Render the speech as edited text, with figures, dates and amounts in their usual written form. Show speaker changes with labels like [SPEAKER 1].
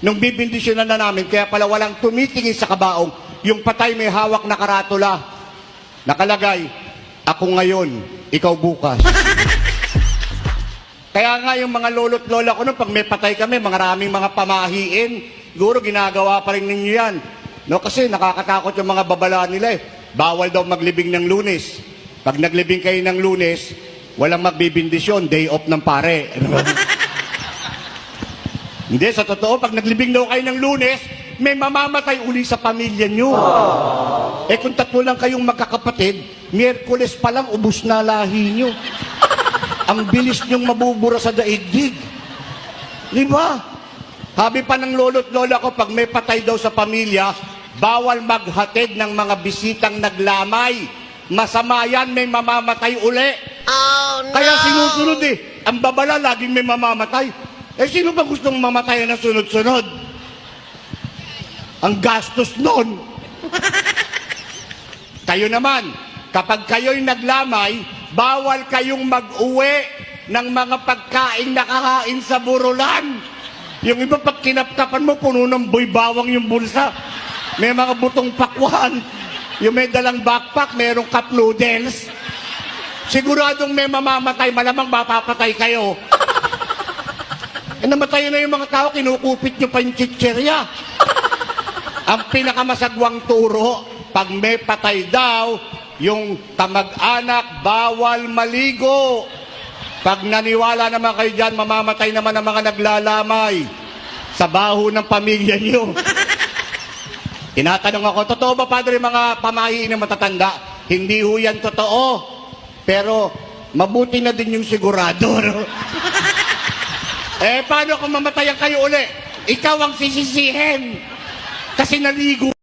[SPEAKER 1] Nung bibindisyonan na namin, kaya pala walang tumitingin sa kabaong, yung patay may hawak na karatula. Nakalagay, ako ngayon, ikaw bukas. Kaya nga yung mga lolo't lola ko nung pag may patay kami, maraming mga pamahiin, siguro ginagawa pa rin ninyo yan. No, kasi nakakatakot yung mga babala nila eh. Bawal daw maglibing ng Lunes. Pag naglibing kayo ng Lunes, walang magbibindisyon, day off ng pare. Hindi, sa totoo, pag naglibing daw kayo ng Lunes, may mamamatay uli sa pamilya nyo. Eh kung tatlo lang kayong magkakapatid, Miyerkules pa lang, ubus na lahi nyo. Ang bilis nyong mabubura sa daigdig. Di ba? Sabi pa ng lolo't lola ko, pag may patay daw sa pamilya, bawal maghatid ng mga bisitang naglamay. Masama yan, may mamamatay uli.
[SPEAKER 2] Oh, no!
[SPEAKER 1] Kaya sinusunod eh. Ang babala, laging may mamamatay. Eh, sino ba gustong mamatay na sunod-sunod? Ang gastos nun. Kayo naman, kapag kayo'y naglamay, bawal kayong mag-uwi ng mga pagkain nakahain sa burulan. Yung iba, pag kinaptapan mo, puno ng boy bawang yung bulsa. May mga butong pakwan. Yung may dalang backpack, merong cup noodles. Siguradong may mamamatay, malamang mapapatay kayo. Eh, namatay na yung mga tao, kinukupit nyo pa yung chicherya. Ang pinakamasagwang turo, pag may patay daw, yung kamag-anak, bawal maligo. Pag naniwala naman kayo dyan, mamamatay naman ang mga naglalamay sa baho ng pamilya nyo. Tinatanong ako, totoo ba, Padre, mga pamahiin ng matatanda? Hindi ho yan totoo. Pero mabuti na din yung sigurado. No? Eh, paano kung mamatayan kayo uli? Ikaw ang sisisihin. Kasi naligo